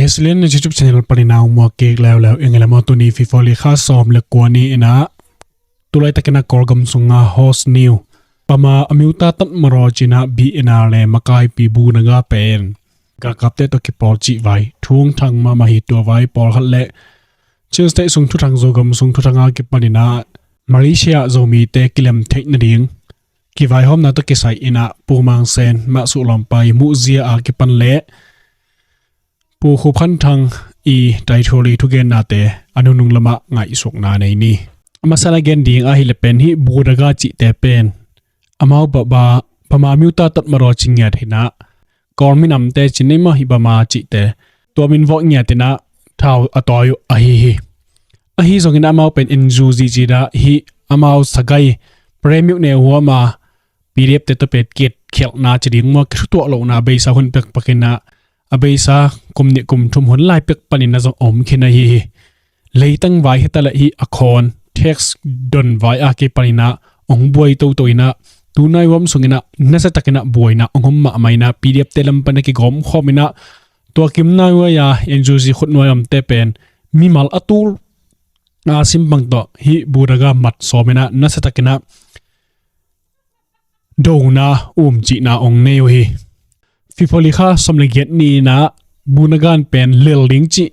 kslianchannel channel paninaw mo kek law engela mo tuni fifoli kha som le kwani ina tulai takena korgam sunga host new pama amiuta tat maro china bi ina le makai pi bu naga pen ka kapte to ki por chi vai thung thang ma hi to vai por khat le Tuesday sung thu thang zogam sung thu thanga ki panina Malaysia Zomi te kilem thek na ding ki vai hom na to ki sai ina pumang sen ma su lompai mu zia a ki pan le pu khu phan thang I dai tholi thu gen na te anunung lama ngai sok na nei ni amasala gen ding a hi le pen hi budaga chi te pen amau ba pama miuta tat maro chingya thina korminam te chinema hi ba ma chi te to min vo nya te na thau atoy a hi zongina amau pen inju ji ji da hi amau sagai premium ne huwa ma pdf te to pet kit khel na chiding mo khu to lo na be sa hun pek pakena abeisa kumni kum thum hun lai pek panin na zong om khina hi leitang vai hetala hi akhon text don vai a ke panina ong buai to toina tunai wom sungina nasa takena buaina ongom ma maina pdf telam pana ki gom khomina to kim na wa ya enjuji khutnoyam te pen mi mal atul na simpang to hi buraga mat somena nasa takena dona chi na ong neo hi fifoli kha somleget ni na bunagan pen lel ling chi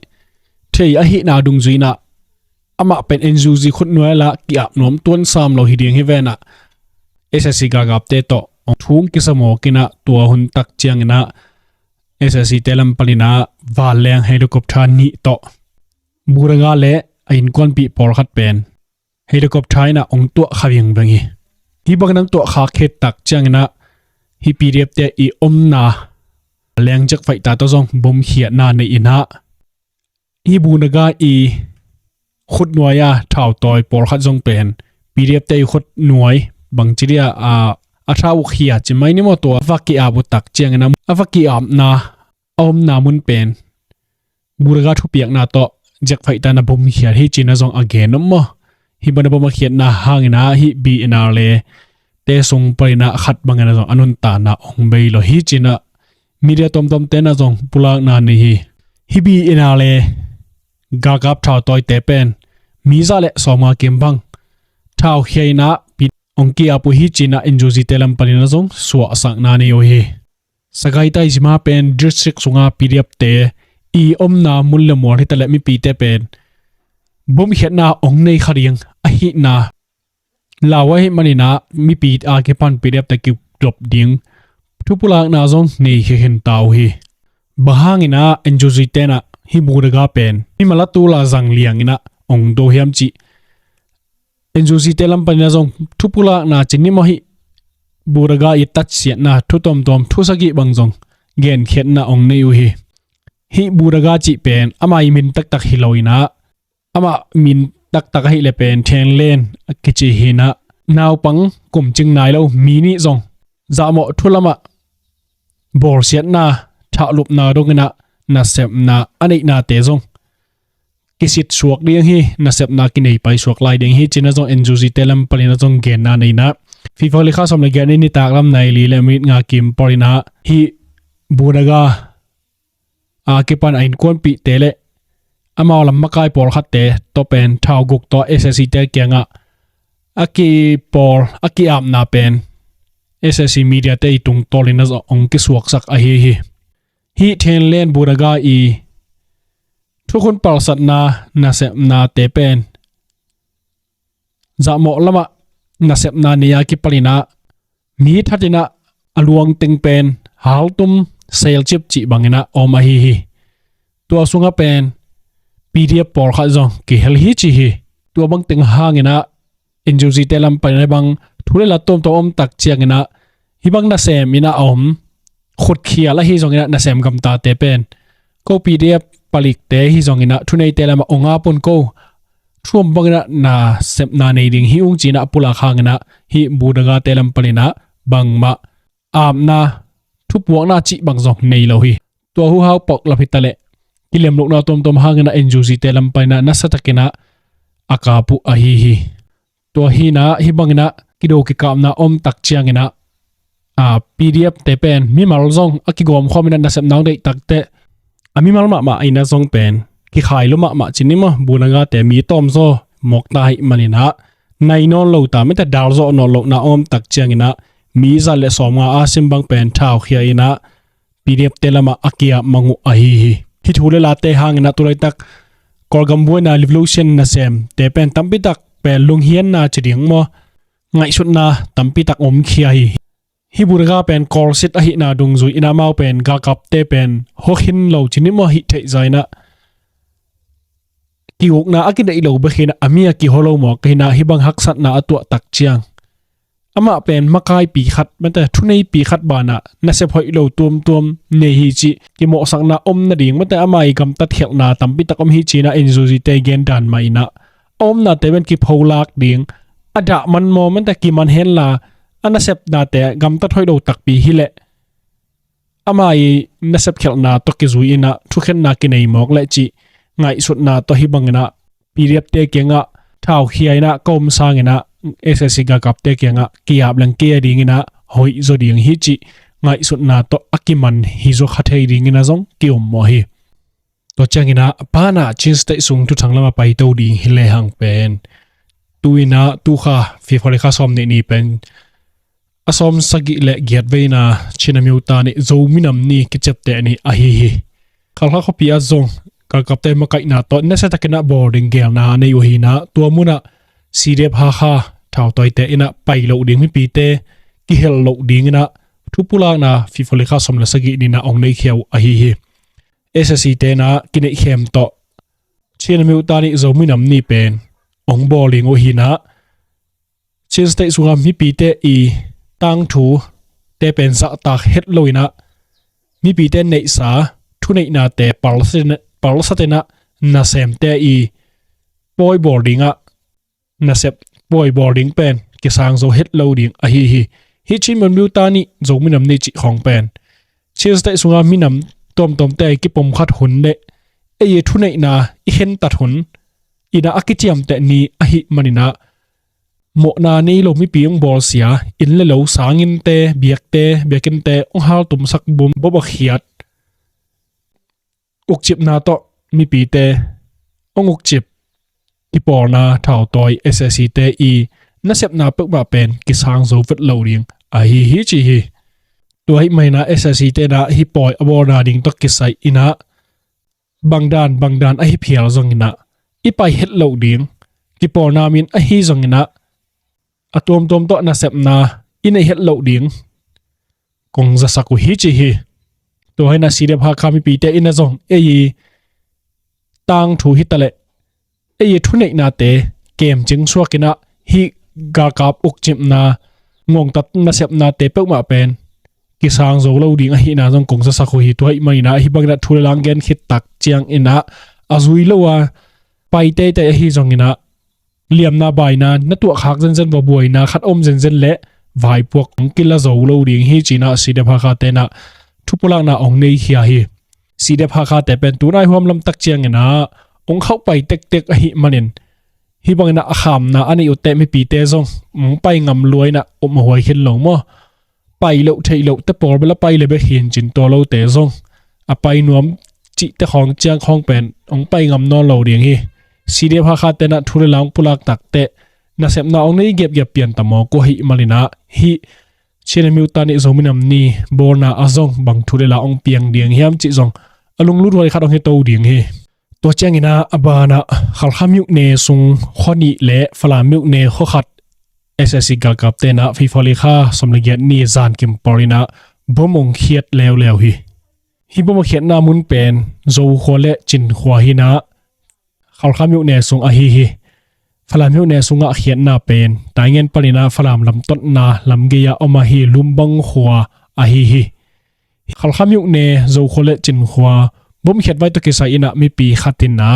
thei a hi na dung zuina ama pen enjuji khutnoela ki ap nom ton sam lo hi ding hevena ssc ga gap te to thung kisamo kina to hun tak chiang na ssc telam palina waleng helicopter ni to buraga le ain kon pi por khat pen helicopter na ong to khawing bangi hi bagnang to kha khet tak chiang na hi pdf te I omna leng jak fai ta to zong bom khia na nei ina hi bunaga I khut noya thau toy por khat zong pen pdf te khut noi bangchiria a thau khia chimai ni mo to vaki abu tak chiang na avaki am na omna mun pen buraga thu piak na to jak fai ta na bom khia hi china zong again mo hi bana bom khia na hangina hi bi ina le te sung paina khat bangana zong anun ta na ong bei lo hi china media tom te na zong pulak na ni hi bi ina le ga gap thau toy te pen mi za le soma kimbang thau kheina pi ongki apu hi china enjoji telam palina zong suwa sang na ni o hi sagai tai jima pen district sunga pdf te I omna mulle mor hi tale mi pi te pen bom khetna ong nei khariang a hi na lawa hi manina mi pi a ke pan pdf te ki drop ding thupulak na zong nei he hen tau hi bahangina enjoji tena hi buraga pen hi malatu la zang liangina ong do hiam chi enjoji telam panina zong thupulak na chinni mo hi buraga I touch siat na thutom thusagi bangjong gen khet na ong nei hi buraga chi pen ama I min tak hiloina ama min tak hi le pen theng len kichi hina naw pang kum ching nai lo mini zong zamo thulama bor siat na tha lup na dongina na sep na ani na te zong kisit suak ding hi na sep na kinei pai suak lai ding hi china zong enjuji telam palina zong gen na nei na fifoli kha som le gen ni taklam nai li le mit nga kim porina hi buraga a kipan ain kon pi tele ama lam makai por khatte to pen thau guk to ssc te kyanga aki por aki am na pen ssc media te tung tolina ong ki suak sak a hi then len buraga I thukun palsat na sep na te pen zamo lama na sep na niya ki palina mi thatina aluang ting pen haltum sel chip chi bangina oma hi to sunga pen pdf por kha zong ki hel hi chi hi to bang ting hangina enjuji telam pa bang thulela tom om tak chiangina hi bang na sem ina om khut khia la hi zongina na sem gam ta te pen ko pdf palik te hi zongina thunei telam onga pon ko thum bangina na sem na nei ding hi ung china pula khangina hi budaga telam palina bangma amna thupuak na chi bangjong nei lo hi to hu hau pok la phitale kilem lok na tom hangina enjuji telam paina na satakena akapu a hi to hi na hi bangina kido ki kamna om tak chiangina pdf te pen mi mal zong akigom khomina na sem nang dei takte อามีมาไอ้น่าทรงเป็นกี่ขายลุมาจินิมะบูนางาแต่มีต้มโซหมกตายมันนี่นะในนอนโลตาไม่แต่ดาวโซนอนโลนาอมตักเจียงนะมีจัลเลสอมงาอาซิมบังเป็นท้าวเขียนะปีเดียบเตลมาอากิยามังอุฮิทูเลลาเตหางนะตุไรตักกอลกัมบัวนาลิฟลูเชนนะเซมเตเป็นตัมปิตักเป็นลุงเฮียนนาจะเดียงมอไงสุดนาตัมปิตักอมเขียฮิบุรกาเป็นกอลสิตอหินาดุงซุยอินามาเป็นกากับเตเป็นฮกหินเหลาจินิมอฮิเทใจนะกิวกนาอากินได้เหลาเบขินะอามีอากิฮโลหมอกหินาฮิบังฮักสัตนาตัวตักเจียงอามาเป็นมากายปีขัดมันแต่ทุนในปีขัดบานะน่าเสพหอยเหลาตัวเนฮิจิกิโมสักนาอมนาดิ่งมันแต่อามาอีกำตัดเถียงนาตัมปิตักอมฮิจินะเอ็นซูจิเตเกนดันมาอินะอมนาแต่เป็นกิโพลักดิ่งอดะมันมอมันแต่กิมันเห็นลาอันน่าเสพนาแต่กำตัดหอยเหลาตักปีฮิเลอามาอีน่าเสพเถียงนาตกิจุยนะทุกเห็นนากินไอหมอกและจิไงสุดนาตัวฮิบังนะปีเรียบเตเกียงะท้าวเขียนะกอมสางนะเอสสิกากับเตเกียงะกิยาบลังเกียดิงนะหอยโจดิงฮิจิไงสุดนาตัวอากิมันฮิโจขัดเฮดิงนะจงกิอมโมฮิตัวจังนะป้านะจินสเตสุงทุทังละมาไปตัวดิงฮิเลหังเป็นตุยนะตุขาฟิฟอลิคาซอมนี่เป็นอสมสกิเลเกียดเวนะชินามิวตานี่โจมินัมนี่กิจเตนี่อาฮิเขาเขาปีอาจงกับเต็มมาไกนาตอนนี้เสร็จกันนะบอร์ดิ้งเกลนาในวันนะตัวมุนะซีเรียบฮ่าฮ่าท้าวต่อยเตะนะไปโลดิ้งไม่ปีเตะกิเฮลโลดิ้งนะทุบปุลานะฟิฟอลิคาสมเลสกินี่นะองในเขียวอาฮีเอสซีเตนะกินเขียมโตเชียนมิวตานิโจมินัมนี่เป็นองบอลลิงวันนะเชียนสเตสุงามไม่ปีเตะอีตั้งถูเตะเป็นสักตากเฮดโลยนะมีปีเตะในสาทุนในนาเตะปาลสเตนะนาเซมเตอีบอยบอร์ดิ้งอะนาเซปบอยบอร์ดิ้งเป็นกิสางโซเฮดโลดิ้งอะฮิชิมันมิวตานี่โจมินำในจิของเป็นเชื่อสเตสุงามินำตอมเตะกิปมขัดหุนเดเอเยทุนในนาอิเห็นตัดหุนอีนาอักิจิมเตนีอะฮิมันนะโมนานี่โลมิปียงบอลเสียอินเลโลสางินเตเบียกินเตองฮาลตุมสักบุมบบกเขียดอุกจิบนาโตมีปีเตองอุกจิบกิปอนาท้าวตอยเอสซีเตอีน่าเสพนาเปิกมาเป็นกิสางโซฟิตเหลาดิงอะฮิจิฮิตัวให้ไม่นาเอสซีเตนะฮิปอยอบอนาดิงตกิไซอินะบางด้านอะฮิเพียลซงอินะอีไปเฮดเหลาดิงกิปอนามินอะฮิซงอินะอะตัวมโตน่าเสพนาอินเฮดเหลาดิงกงจะสักฮิจิฮิตัวให้นาซีเดพาคามีปีเตอินนะจงเอยีตังถูฮิตะเลเอยีทุนเอกนาเตเกมจึงชัวกินะฮิกากับอุกจิมนางงตัดนาเสพนาเตเปิกมาเป็นกิสางโซโลดิงอหินาจงกงจะสักฮิตัวให้ไม่นะฮิบังนัดทุเรลังเกนคิดตักเจียงอินะอาซุยโลวาไปเตเตอหิจงอินะเลียมนาใบนานัตัวขากเซนบวยนาขัดอมเซนเละวายพวกกิลาโซโลดิงฮิจีนาซีเดพาคาเตนะทุพลังนาองในเขียฮีสีเดพาคาแต่เป็นตัวนายความลำตักเจียงนะองเข้าไปเต็กหิมันเองฮิบังนะขามนะอันนี้อุตเตไม่ปีเตซงไปงำรวยนะอมหวยเห็นหลงมั้ไปเลวเทเลวแต่ปอร์ไปแล้วไปเลยไปเห็นจินตัวเราเตซงไปนวมจิแต่ของเจียงของเป็นองไปงำนอนเราเดียงฮีสีเดพาคาแต่นะทุเรลังปุลักตักเตน่าเสพนาองในเก็บเปลี่ยนตะมอก็หิมาเลยนะฮิเช่นมิวตานิโซมินัมนีโบนาอาซงบังทุเรลาองเปียงเดียงเฮียมจิซงอลุงลุดไว้ขัดองเฮโตเดียงเฮตัวเจ้างินาอบานะขัลขามิวเนซุงข้อนี้เละฟลามิวเนข้อขัดเอสซีกากับเตนะฟิฟอลิคาสมเลเกียนีจานกิมปอรินะบ่มงเขียดแล้วฮิบ่มเขียดนามุนเป็นโจโคเลจินขวาฮินะขัลขามิวเนซุงอะฮิฟลามิวเนซุงะเขียนนาเป็นแต่เงินปรินาฟลามลำต้นนาลำเกียอมาฮีลุมบังขัวอะฮิขัลขามิวเนโจโคเลจินขวาบ่มเขียนไว้ตกิไซอินะมีปีขัดตินะ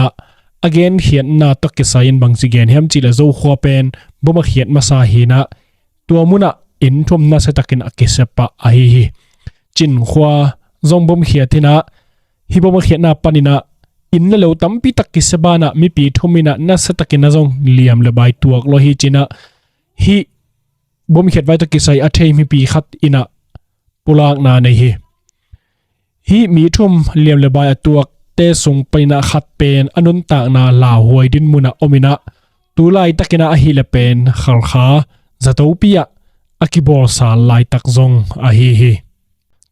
again เขียนนาตกิไซน์บางสิเกนเฮมจิเลโจขัวเป็นบ่มาเขียนมาซาฮีนะตัวมุนะอินทมนาเซตักินอกิเซปะอะฮิจินขวาจงบ่มเขียนตินะฮิบ่มาเขียนนาปานินะอินเลวตัมปีตักกิสบานะมีปีทุมินะนัสตักินะจงเลียมเลบายตัวกโลหิจินะฮิบ่มเขียนไว้ตกิไซอัตเทมีปีขัดอินะปุลากนาในฮิ hi mi thum liam le bai atuak te sung paina khat pen anun ta na la huai din muna omina tulai takina a hi le pen khalkha zatopia akibol sa lai tak zong a hi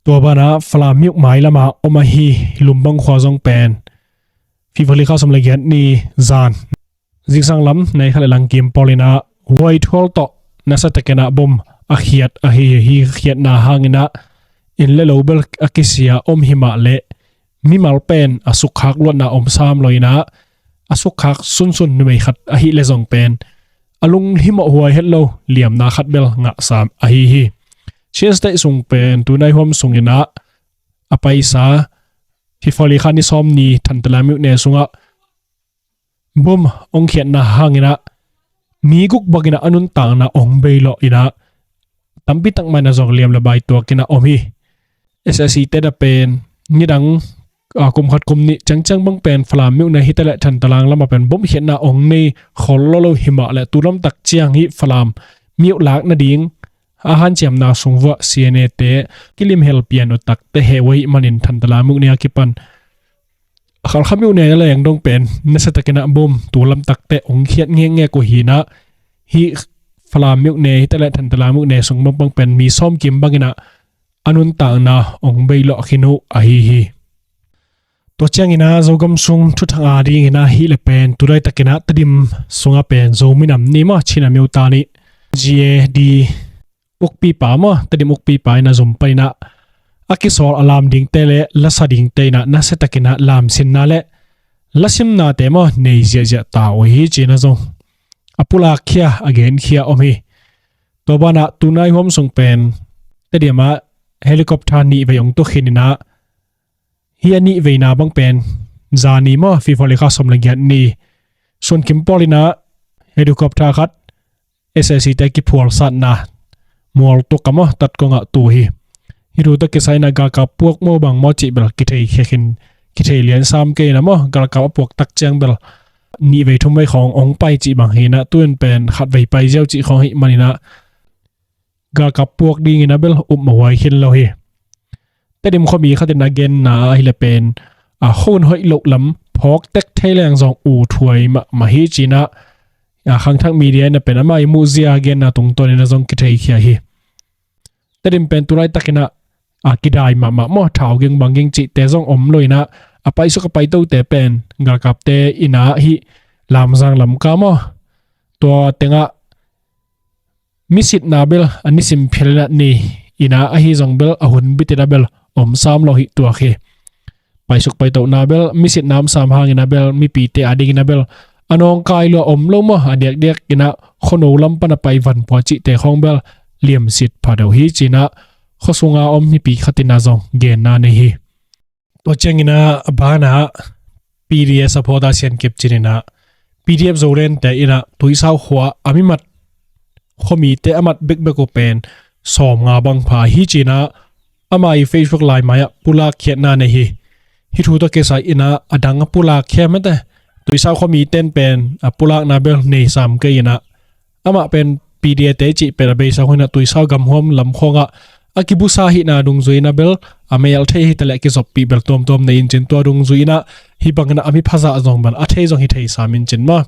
to bana flamiuk mai lama oma hi lumbang khwa zong pen fivali kha som le gen ni zan ziksang lam nei khale lang kim polina huai thol to nasa takena bom a khiat a hi khiat na hangina in le lobel akisia om hima le mi mal pen asukhak lo na om sam loina asukhak sun numei khat a hi le zong pen alung hima huai hello liam na khat bel nga sam a hi cheers dai sung pen tunai hom sungina apaisa hifoli khani som ni thantalamu ne sunga bom ong khiat na hangina mi guk bagina anun tang na ong beilo ina tampi tak mana zong liam la bai to kina omi SSC te da pen nidang kum khat kum ni changchang bang pen flam miu na hitale than talang lama pen bom hian na ong nei khollolo hima le tulam tak chiang hi flam miu lak na ding a han chem na sungwa cna te kilim help piano tak te hewai manin than talamu ne akipan khal khamiu ne la yang dong pen na sa takena bom tulam tak te ong khiat nge ko hina hi flam miu ne hitale than talamu ne sung bang pen mi som kim bangina anun ta na ong beilo khinu a hi to changina zogam sung thuthanga ding ina hi le pen turai takena tadim sunga pen zomi nam ni ma china meu ta ni gad ukpi pa ma tadim ukpi pa na zum paina akisol alam ding tele la sading teina na se takena lam sin na le lasim na te ma nei zia ta o hi china zong apula khia again khia omi to bana tunai hom sung pen tadiama helicopter ni ve yong to khinina hiani veina bang pen zani mo fifoli kha som lagyan ni son kim polina helicopter khat SSC te ki phol sat na mol to kama tat ko nga tu hi hiru ta ke saina ga ka puak mo bang mo chi bel ki thei khin ki thei lian sam ke na mo gal ka puak tak chang bel ni ve thum mai khong ong pai chi bang hina tuen pen khat vei pai jeu chi khong hi manina gal ka puak ding ina bel mo wai khin lo hi tadim khomi khatin again na hi le pen a hon hoi lo lam phok tek thailang zong u thuai ma hi china khang thang media na pen ama mu zia again na tung ton na zong ki thei khia hi tadim pen turai takina kidai ma mo thau geng banging chi te zong om loina apai so ka pai to te pen gal kap te ina hi lam jang lam ka mo to tenga misit na bel anisim phelna ni ina a hi zong bel ahun bitira bel om sam lo hi tua khe paisuk pai to na bel misit nam sam hang ina bel mi pi te ading ina bel anong kai lo om lo mo adek ina khono lam pana pai van po chi te khong bel liam sit phado hi china khosunga om mi pi khatina zong gen na ne hi to chengina bana pdf saphoda sian kep chirina pdf zoren te ina tuisau khwa amimat khomi te amat bek pen som nga bang pha hi china amai Facebook live maya pula khiat na ne hi thu to ke sai ina adang pula khemate tuisa khomi ten pen pula na bel nei sam ke ina ama pen pdf te chi per be sa hoina tuisa gam hom lam khonga akibusa hi na dung zuina bel amel the hi tele ki zop pi bel tom nei in chen to dung zuina hi bangna ami phaza zong ban athe zong hi thei samin chen ma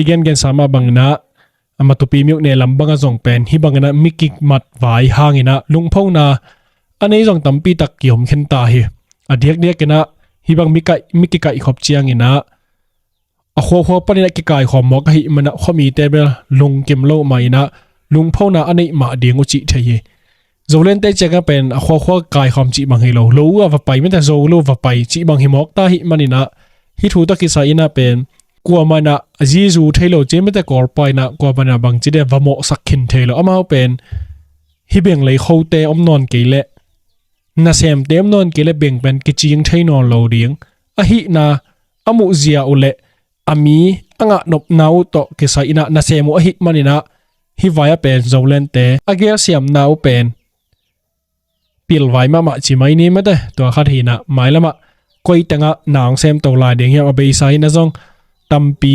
again gen sama bangna ama tu pi miuk ne lambanga zong pen hi bangna mikik mat vai hangina lungphau na anei zong tampi tak kiom khen ta hi adhek kena hi bang mikai khop chiang ina a kho panina ki kai khom mok hi mana khomi tebel lung kim lo maina lungphau na anei ma dingu chi thei zolen te cheka pen a kho kai khom chi bang hi lo wa pai meta zo lo wa pai chi bang hi mok ta hi manina hi thu ta ki sa ina pen kwa mana azizu thailo chemete kor paina kwa mana bang chi de vamo sakhin thailo amao pen hi beng lei khote om non keile na sem tem non kele beng pen ki ching thaino lo ding a hi na amu zia ule ami anga nop nau to ke sa ina na semu a hi manina hi vaya pen zolen te agel siam nau pen pil vai ma chi mai ni mate to khat hi na mai lama koi tanga nang sem to la ding ya be sai na zong tampi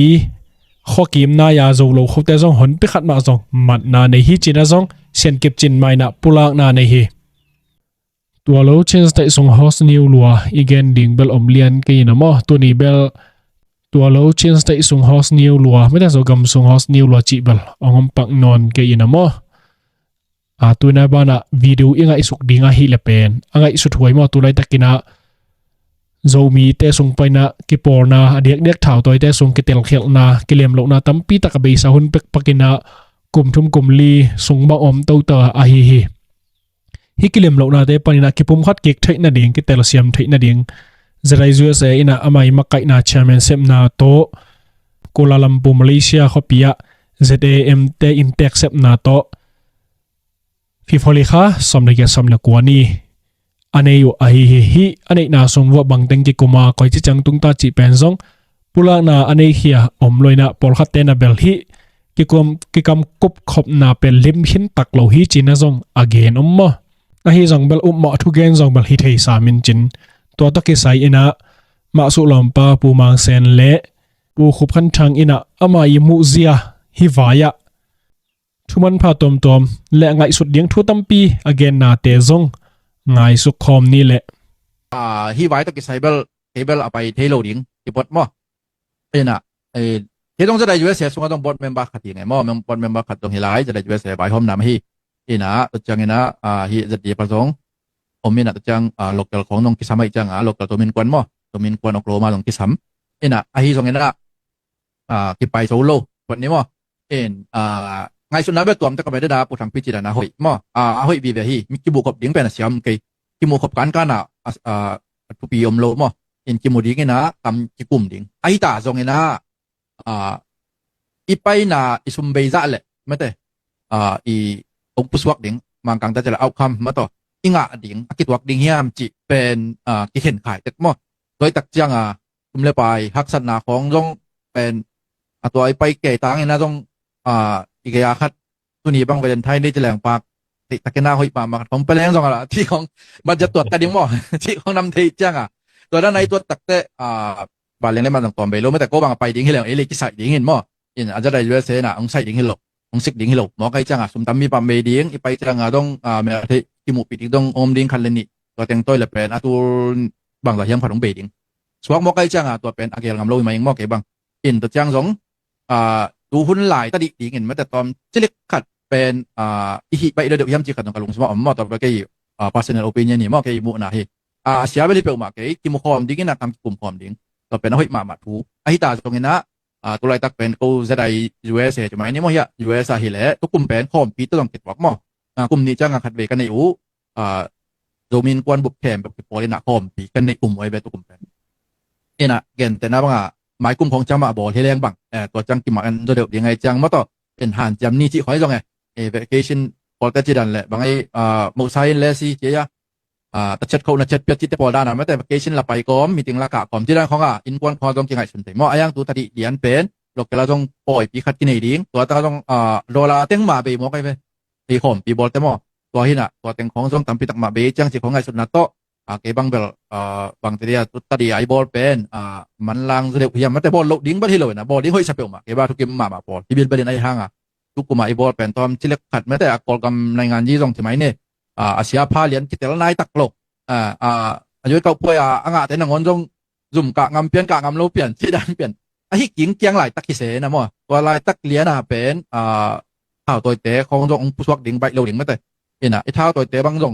khokim na ya zo lo khote zong hon pi khat ma zong mat na nei hi china zong sen kip chin mai na pulak na nei hi tua lo change tai song host new lua igen ding bel om lian ke na mo tu ni bel tua lo change tai song host new lua me ta zogam song host new lua chi bel ongom pak non ke na mo a tu na bana video inga isuk dinga hi le pen anga isu thoi mo tu lai takina Zomi te sung paina ki porna adiak dek thau toy te sung ki tel khel na ki lem lo na tampi tak be sa hun pek pakina kum thum kum li sung ma om to ta a hi ki lem lo na te panina ki pum khat kek thai na ding ki tel siam thai na ding zerai zu se ina amai makai na chairman sem na to Kuala Lumpur Malaysia khopia ZAM te intek sep na to Fifoli kha somle ge somle kwani anei u hi anei na song wa bangteng ki kuma koi chi chang tung ta chi pen zong pula na anei hia om loina por kha te na bel hi ki kam kop khop na pel lim hin tak lo hi china zong again omma a hi zong bel umma thu gen zong bel hi thei sa min chin to ta ki sai ina ma su lom pa pu mang sen le pu khup khan thang ina ama yi mu zia hi vaya thuman pha tom le ngai sut ding thu tampi again na te zong ngai su khom ni le hi vai ta ki cyber apai thelo ding ki bot mo ena he dong jadai us sunga dong board member khati ngai mo board member khat dong hilai jadai us bai hom nam hi ena to chang ena hi jati pa jong omina to chang local khong dong ki samai chang local to min kwan mo to min kwan okloma dong ki sam ena hi jong ena ki pai so lo kwan ni mo en ngay xuân nãy tuần ta có vẻ đã bộ thằng phi là na hội mà hội vì vậy hi cái bộ cọp tiếng về là xiêm cái bộ cọp cán nào tụ bì lộ mà in cái bộ tiếng cái na cầm cái cụm tiếng ai ta giống cái na ít bay na ít sum bây giờ lệ mà thế ông push tiếng mang càng ta chỉ là outcome mà to ngã tiếng cái tuột tiếng hiam chỉเป็นcái hiện khải tức mà rồi đặc trưng cũngเลยไปฮักษณะของจงเป็นตัวไปเก่ตังนะจงอีกอย่างครับตัวนี้บางประเด็นไทยนี่จะแหลงปากติตะกี้หน้าหอยปากมาผมไปแรงสองอะไรที่ของมันจะตรวจแต่ดิ้งมั่วที่ของนำทีจ้างตัวด้านในตัวตักเตะบาเลี้ยงได้มาต่างๆไปรู้ไม่แต่ก็บางไปดิ้งให้แหลงเอลิกิใส่ดิ้งเห็นมั่วอินอาจจะได้ยูเอสเอน่ะองใส่ดิ้งให้หลบองสิกดิ้งให้หลบหมอใครจ้างสมตำมีปั๊มเบดิ้งอีไปจ้างต้องเมื่อที่กิมูปิดต้องอมดิ้งคันเลนี่ตัวเต็งตัวเลยเป็นตัวบางตัวยังผัดของเบดิ้งสวกหมอใครจ้างตัวเป็นอาเกลงำโลมาเองหมอเก็บบางอินตัวจ้างสองดูหุ้นหลายตดิดีเงินมาแต่ตอนเจเล็กขัดเป็นอีหิไปเดี๋ยวย้ำจีขัดตรงกลางสมองมอต่อไปก็ยี่personal opinion นี่มอก็ยี่มุนะเฮเสียไปเลยเปล่ามาเกี่ยกิมคอมดิ้งนะทำกลุ่มคอมดิ้งต่อเป็นน้อยมาถูไอ้ตาตรงนี้นะตัวไรตักเป็นกูจะได้ US ใช่ไหมนี่มอเฮีย US เฮแหละตัวกลุ่มเป็นคอมปีตัวต้องติดวักมอกลุ่มนี้จ้างขัดเวกันในอูโดมินกวนบุกแคมแบบโปรเลนะคอมปีกันในกลุ่มไว้แบบตัวกลุ่มเป็นนี่นะเก่งแต่นะบ้างหมายกลุ่มของจังมาบอกที่แรงบังตัวจังกิมมันจะเดือดยังไงจังมาต่อเป็นหันจำนี่ที่คอยจังไงvacation พอแต่จีดันแหละบางไอ้มุสัยเลซี่เจียตัดเช็ดเขาหน้าเช็ดเปียจิตพอได้นะไม่แต่ vacation ละไปก้มมีถึงละกะก้มที่ด้านของอินกวนพอต้องจังไงสนใจมอไอ้ยังตัวตัดเดียนเป็นหลอกเราต้องปล่อยปีขัดกินไอ้ดิ้งตัวตาต้องโดลาเต็งมาไปมอไอ้ไปปีข่มปีบอลแต่มอตัวหินตัวเต็งของต้องทำปีตักมาไปจังสิของไงสุดนัดโตเก็บบางเบลบางทีเดียตุตดีไอบอลเป็นมันลังเร็วพยายามแต่บอลลดิ้งบัดที่เลยนะบอลดิ้งห้อยสเปลมาเก็บว่าทุกเกมมาบอลที่บินไปเล่นไอ้ห้างทุกกลุ่มไอบอลเป็นตอมที่เล็กขัดแม้แต่กอลกำในงานยี่ตรงที่ไหมเนี่ยอาเซียพาเลียนกิจละนายตักโลกอายุเก่าป่วยอ่างแต่หนังวันจงจุ่มกะงำเปลี่ยนกะงำโลเปลี่ยนที่ดันเปลี่ยนไอ้กิ่งเกียงไหลตักกิเสนะมั่วตัวลายตักเลียนเป็นข่าวตัวเตะของจงผู้สวักดิ้งใบโลดิ้งไม่แต่เห็นไอ้เท้าตัวเตะบางจง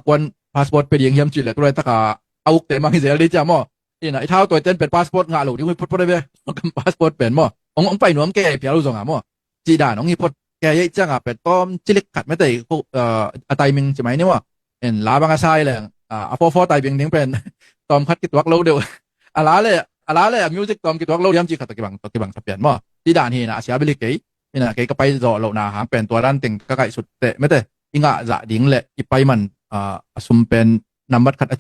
กวนพาสปอร์ตเป็นอย่างเยี่ยมจีเลยตัวไรตะกาเอาเต็มมาให้เสียเลยจ้าหม้อนี่นะไอ้เท้าตัวเต้นเป็นพาสปอร์ตงาหลูที่พูดได้ไหมกับพาสปอร์ตเป็นหม้อองไปหนุ่มแก่เพียรู้สงหาหม้อจีด่าน้องนี่พูดแก่ยังจ้างเป็นต้อมจิเล็กขัดไม่แต่ไตมิงใช่ไหมเนี่ยว่าเห็นลาบางอาไซเลยฟอไตมิงนี่เป็นต้อมคัดกิจวัตรเราเดียวอะไรมิวสิกต้อมกิจวัตรเราเยี่ยมจีขัดตะกี้บังทะเบียนหม้อจีด่านี่นะอาเซียบิลิกนี่นะก็ไปรอเราหนาหางเป็นตัวด้านติ่งก็ไก่สุดเตะไม่แต่อิงะจะดิ้งแหละอีไปมันสมเป็นนำบัตรขัดอ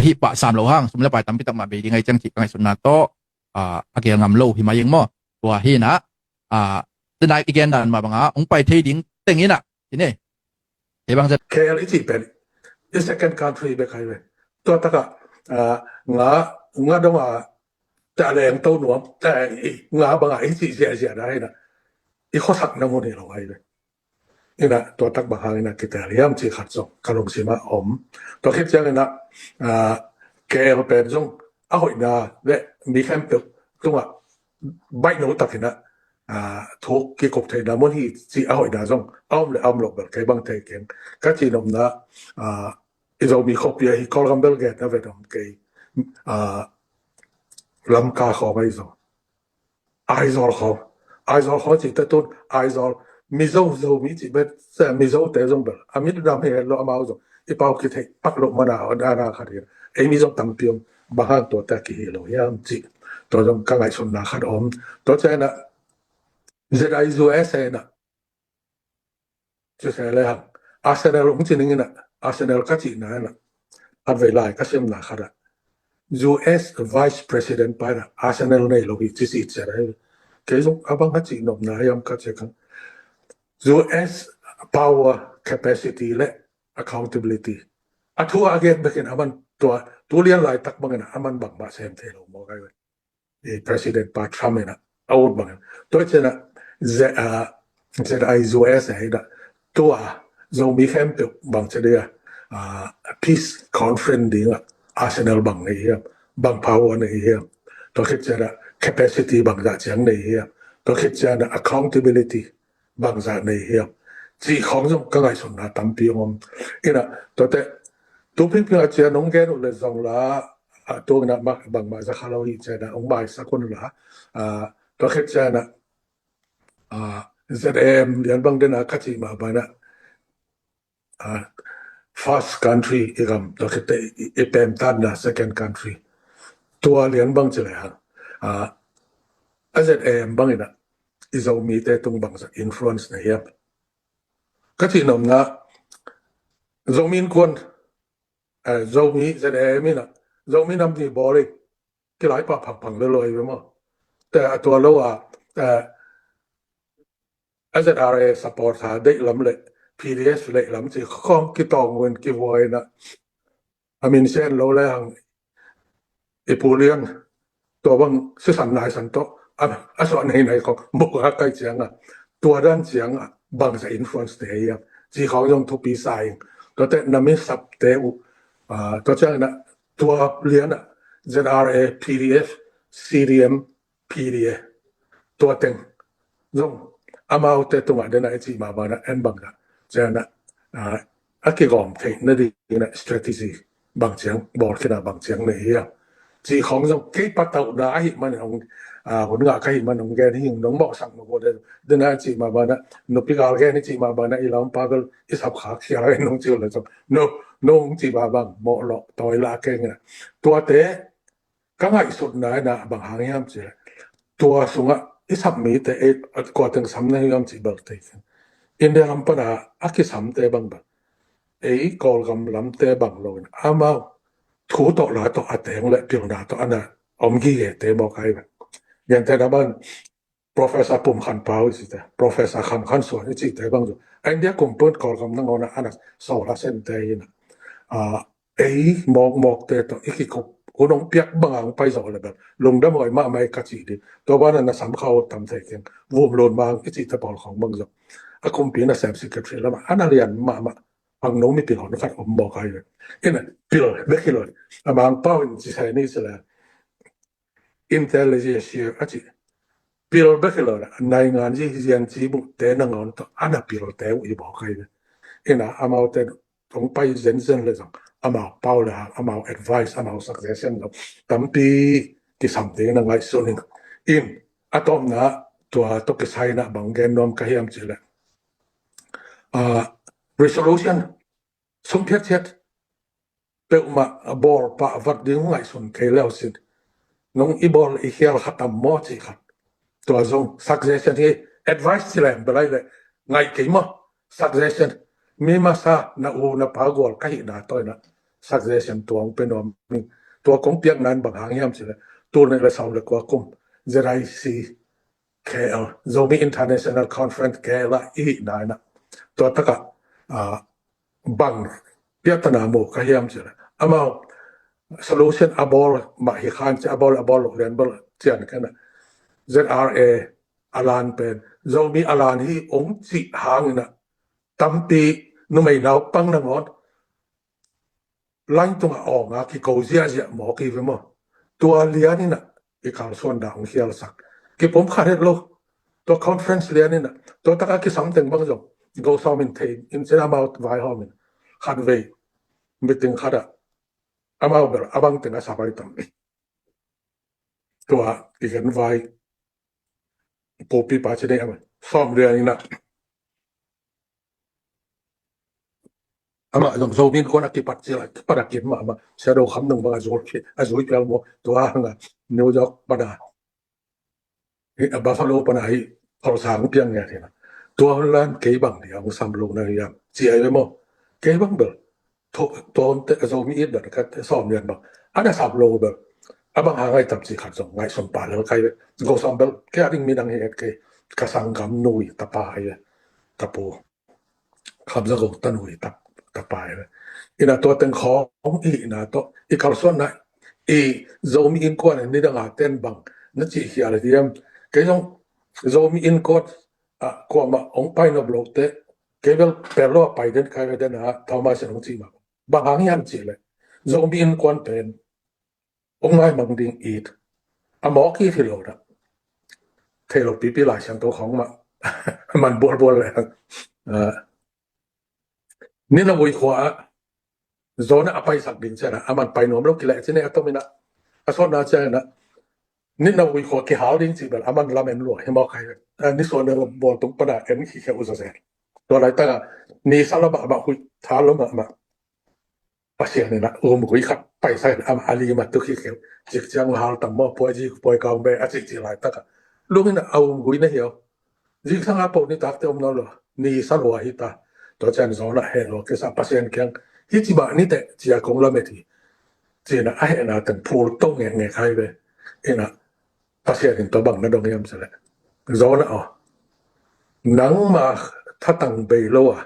หิปะ3 โลห้างสมแล้วไปตามพิตักมาเบยังไงจังจิไงสุนันโตอาเกียงำโลหิมายังมั่วตัวฮีนะจะได้อีกแกนดันมาบังองไปเทดิ้งเต็งนี้น่ะทีนี้เดี๋ยวบางจะแค่ลิจิเป็น the second country ไปใครไปตัวตะกะงาดงจะแรงโตหนวมแต่งาบางไอ้ที่เสียได้นะอีข้อสักน้ำมันนี่เราไว้เลย นี่นะตัวตักบางอย่างนะกิจเรียมจีขัดส่งกลงสิมาตัวคิดจังนะแกเราเป็นส่งเอาหน่าและมีแค่เปิดตรงใบหนูตัดนะทุกกี่กบเทนะมันที่จีเอาหน่าส่งเอาเลยเอาหลบแบบใครบางเทเก่งก็จีนมนะอีเรามีครบเยอะที่คอลกัมเบลเกตนะเวทมเกย์ลำกาขอไปส่งไอซอลขอไอซอลขอจีแต่ต้นไอซอลมิโซโซมิจีเบ็ดแต่มิโซแต่ส่งเบลอามิดดำให้เราเอามาส่งอีเป้าคิดให้ปักลงมาหน้าด้านหน้าขัดเองไอ้มิโซตั้งเปียมบางตัวแต่กี่เราเยี่ยมจีตัวจงกังไงส่วนหน้าขัดตัวเจ้านะเจไดซูเอสเอนะจะเสียเลยครับอาร์เซนอลผมจีนึงนะอาร์เซนอลก็จีน่ะนะอันเวลาก็เชื่อมหน้าขัดUS Vice President ไปนะ Arsenal ในโลกที่สิเจอเลยเกี่ยวกับบังคับจีนนายามก็จะกัน US Power Capacity และ Accountability อัทัวร์เกตเบกินอามันตัวเลี้ยงหลายตักบังนะอามันบังมาเซมเทโลมองกันเลย President ปาทรัมป์นะเอาบังตัวเจนะUS ให้นะตัวZomi เข้มเปิดบังเจเดียPeace Conference ดีนะArsenal บางในเฮียบาง power ในเฮียตัวคิดจะนะ capacity บางจากเสียงในเฮียตัวคิดจะนะ accountability บางจากในเฮียจีของจงก็ไงส่วนนะตั้มปีงอินะตัวแต่ตัวเพียงอาจจะน้องแกนุเลยส่งละตัวนั้นบางมาจากเขาอีกจะนะองค์บายสักคนละตัวคิดจะนะZM เรียนบางเดือนก็จีมาบ้านะfirst country อีกคำตัวคิดอีเป็นตันนะ second country ตัวเลี้ยงบางจะเลยฮะZM บางอีนะอีจะมีแต่ตรงบางสัก influence นะเฮียก็ที่นมนะZomiควรZomi ZMนะZomiนำที่บริที่หลายป่าผังเลยไปมั้งแต่ตัวเราZRA support หาได้ลำเละ PDS เละลำที่ข้องกี่ตองเงินกี่วอยนะอามินเช่นเราแล้วอีผู้เลี้ยงตัวบางสื่อสารนายสันโตส่วนไหนของบุคคลใกล้เสียงตัวด้านเสียงบางจะ influence เดียที่เขาต้องทุบปีศาจตัวแต่นำไม่สับเตวตัวเจ้านะตัวเลี้ยงZRA PDF CDM PDA ตัวเต็งรงอามาเอาแต่ตัวเดินไอจีมาบ้านเอ็นบังนะเจ้านะเกี่ยวกับเทคโนโลยีนะ strategy บางเสียงบอกขนาดบางเสียงในเฮียจีของจงคิดปัตตาได้มันของคนงาใครมันของแกที่ยังน้องบอกสั่งมาบอกเดินไอจีมาบ้านนุปิกาลแกนี่จีมาบ้านอีหลามปากลอิสับขาเขียอะไรน้องจิ๋วเลยจงน้องจีมาบ้างหมอหลอกต่อยลาแกงนะตัวเตะก็ง่ายสุดนะบางหางยามจีตัวสูงอิสับมีแต่กว่าถึงสำเนียงจีเบิกเตะอินเดียลำปนาอักษรเตะบางแบบกอลกำลำเตะบางโลนอามาถูต่อหลายต่ออัดแตงและเพียงดาต่ออันน่ะอมกี้เตะบอกใครแบบอย่างแต่ละบ้าน professor ปุ่มขันเปล่าสิแต่ professor คำขันส่วนนี่จิตแต่บางจุดไอ้เดียกลุ่มเปิดกอลกำนั่งเอานะอันน่ะสองละเซนเตยนะมองเตะต่ออีกกี่คนน้องเปียกบางไปสองเลยแบบลงได้บ่อยมากไม่กระจีดีตัวบ้านนั้นสำคัญทำเตะเก่งวงโลนบางอีจิตบอลของบางจุดอาคมปีน่ะแซมสิเกตแล้วมาอันนั้นเรียนมาบางน้องไม่ปีหลอนนะครับผมบอกใครเลยเนี่ยปีหลอนไม่กี่หลอนบางเป้าจิตใจนี่สิแหละ intelligence อาจิปีหลอนไม่กี่หลอนในงานที่เรียนที่บุตรเต้นงานต่ออันนั้นปีหลอนเต้อีบอกใครเลยเนี่ยอามาเต้ตรงไปเซนเซนเลยจังอามาเป้าเลยอามา advice อามา suggestion ตั้มปีที่สามเดือนนั่งไงส่วนหนึ่งอะตอมนะตัวตุกใช้นะบางแกนนอมก็เฮียมจิเลยresolution สมเพียรเช็ดเติมมาบอลปะวัดดิ้งไงส่วนเคแล้วสิน้องอีบอลอีเฮียลขัดตามมอสิครับตัวทรง suggestion ที่ advice สิแหละเป็นไรเลยไงกี่มั้ง suggestion มีมาซาหน้าอูหน้าปากอลก็เห็นหน้าตัวนะ suggestion ตัวเป็นนอมตัวของเปียกนั้นบางหางเฮียมสิเลยตัวในกระสาวเล็กกว่ากุมจะได้สิKL Zomi International Conference KL อีกนายนะตัวตะกะบังเปียตนาโมก็เฮียมสิเลยอามา solution อบอลมาหิคันจะอบอลเรียนบอลเจียนกันนะ ZRA อลานเป็นZomi อลานที่องค์จิหางนะ ตั้มปีนุ่มไม่นาวปังนังอนไล่ตัวออกนะที่เขาเสียหมอกี่เป็นมั้งตัวเลี้ยนี่นะอีกข่าวส่วนด่างเฮียสักกี่ผมขาดเหรอตัวคอนเฟรนซ์เลี้ยนี่นะตัวตะกี้สัมถึงบางส่วนก็ซ้อมอินเทนอินเซนอามาต์ไว้ห้องมันขาดเว้ยไม่ถึงขาดอะอามาเบอร์อาบังถึงอาสาไปตั้มตัวที่เห็นไว้ปูปีป้าจะได้อามันซ้อมเลี้ยนี่นะอามาต้องโซมินคนอักปัดเจริญปัดอักมาอามาเสียดายคำหนึ่งบางส่วนอาจจะเป็นว่าตัวห่างนิวยอร์กปัดอะบัฟฟาโลปนายพอสามเพียงไงทีนะตัวล้านเก็บังเดียวสามโลนะยังเสียไปมั้งเก็บังเบอร์ตัวโซมีอิดเบอร์ก็ซ้อมเรียนบ้างอันนั้นสามโลเบอร์อาบังหาไงตับสิขัดส่งไงสมปานแล้วใครก็ซ้อมเบอร์แค่ดิ้งมีดังเหตุกระสังกำนุยตะปายตะปูคำสังกตะนุยตะปายอินาตัวเต็งของอีนะตัวอีคาร์ส่วนนะอีโซมีอินกวนนี่ดังอาเต้นบังนั่นจีเฮียอะไรที่ยังก็ยังZomi in court ko ma ong pai no block te kevel perlo pai den kai ve den ha thoma se nong chi ma ba hang yan chi le Zomi in kon pen ong ngai mang ding it a mo ki thilo da thelo pi pi la sang to khong ma man bol le ni na voi khwa zona apai sak din cha na aman pai nom lo ki le chene atomina ason na cha naนี่เราวิเคราะห์ที่หาดิ้งสิแบบอามันลาเมนหลวงเห็นบอกใครอันนี้ส่วนเรื่องบอลตรงประดาเอ็นขี้เขียวอุตสาหตัวอะไรตั้งนี่สารบะคุยท้าล้มมาปัจเจียนนะคุยขับไปใส่อาลีมาตุขี้เขียวจิกจังหาตั้งมั่วป่วยจีป่วยกองเบอจิกจีไรตั้งลูกนี่เอาคุยนี่เหี่ยวจิกทั้งอาปนี่ตักเต็มนั่นหรอนี่สารวัตรฮิตาตัวเจนสอนละเห็นหรอคือสับปัจเจียนแข็งฮิจิบะนี่แต่จีอาคงละเมทีจีน่ะไอ้น่ะตั้งพูดต้องเงี้ยใครเบเอ็น่ะpasien to bang na dong yam sele zona o nang ma thatang be lo a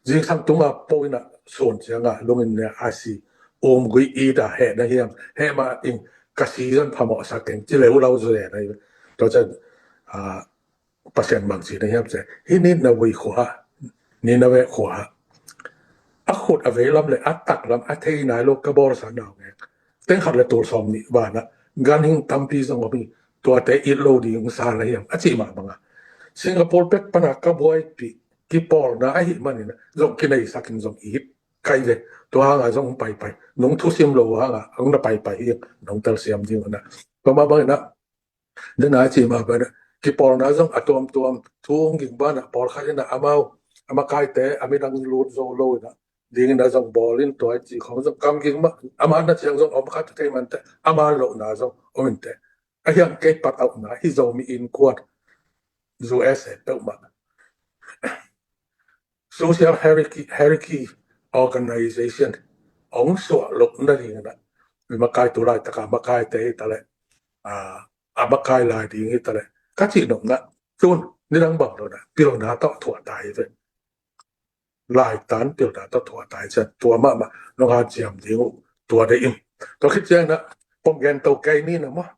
jing sang tunga poina son changa lungin ne asi gui I da he na hiam he ma in kasi zon phamo sa ken chi le lo zo ne to chen a pasien bang chi na hiam se hi ni na wi khwa ni na we khwa a khut a ve lam le a tak lam a thei na lo ka bor sa na nge ten khat le tur som ni ba na gan hing tampi zong biตัวเตอิโลดีของซาเลยยังอาชีพมาบังอ่ะสิงคโปร์เป็ดปนักกบวยปีกี่ปอลนะไอ้มันนี่นะจงกินไอ้สักกินจงอีกใครเลยตัวห่างอ่ะจงไปน้องทุเสียมโลห่างอ่ะน้องน่ะไปยังน้องเตลเสียมจริงนะก็มาบังนะเดินอาชีพมาบังนะกี่ปอลนะจงอะตัวทุ่งกิ่งบ้านอ่ะปอลใครนะอามาใครเตะอาไม่ดังรูดโซโลนะดิ้งนะจงบอลลินตัวจีของจงกำกิ่งมาอามานะเชียงจงอมคัดเตะมันเตะอามาโลนะจงอมเตะไอ้ยังเก็บปัดเอาหนาที่เรามีอินควดจูเอสเปิลมา social hierarchy organization องส่วนลบนั่นเองนะมาใกล้ตัวไรตะการมาใกล้เตะตะเลยมาใกล้ลายดีงี้ตะเลยก็จีนงนะส่วนนี่ต้องบอกเรานะพี่เราหน้าต้องถั่วตายเลยลายตันพี่เราหน้าต้องถั่วตายจะตัวมาน้องอาเจียมดิ้งตัวได้อินตัวคิดยังนะป้องกันตัวไกลนี่นะมั้ง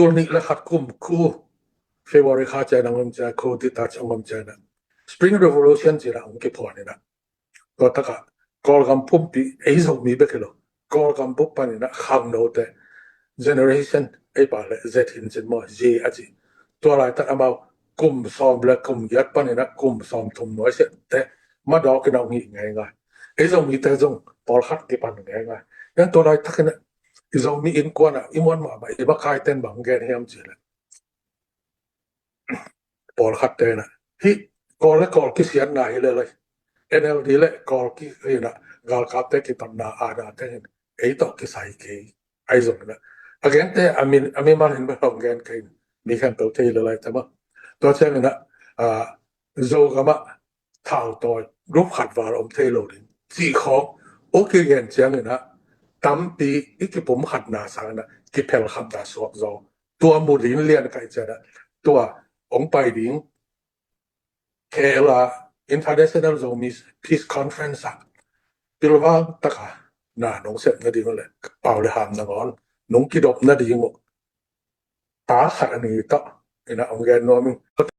ตัวนี้และขัดกุมคู่เฟวอร์ข้าใจนังงมใจคู่ที่ตัดงมใจนะ Spring Revolution จีระองค์กี่พอเนี่ยนะก็ถ้ากอลกำพุ่มปีไอ้สมีเบกเลยกอลกำพุ่มปานเนี่ยนะข้ามโน้ตแต่ generation ไอ้ป่าเลย Z หินเซนมอ J อาจีตัวอะไรถ้าเอามากุมซ้อมและกุมยัดปานเนี่ยนะกุมซ้อมทุ่มน้อยเสียแต่มาดอกกันเอางี้ไงไอ้สมีแต่จงปอลขัดกี่ปานไงงั้นตัวอะไรถ้าเนี่ยเรามีอินกวนอ่ะอิมวันมาอีบักไข่เต้นบังแกนเฮียมจีเลยปอลขัดเต้นนะที่กอลและกอลกิเสียนไหนเลย NLD และกอลกิเฮียนะกอลขับเต้นกิตันนาอาณาเต้นไอ้ต่อกิใส่กีไอ้ส่งนะอาแกนเต้อามิมันเห็นไปลองแกนกินมีแค่ตัวเทเลยแต่ว่าตัวเช่นนั้นโจกามะท่าตัวรูปขัดวาร์อมเทโลดินจีของโอเคเห็นเช่นนั้นนะตั้มปีอีกที่ผมขัดนาสังนะที่เพลขับดาสวกโจตัวมูลินเลียนกันเจนะตัวองไปดิ้งเคลา International Zomi Peace Conference พิลว่าตะกาหน้าน้องเสร็จนาดีนั่นแหละเป่าเลยหามนางอนน้องกิดบนาดีงตาขัดอันนี้ต่อไอ้นะองแกนนอมิ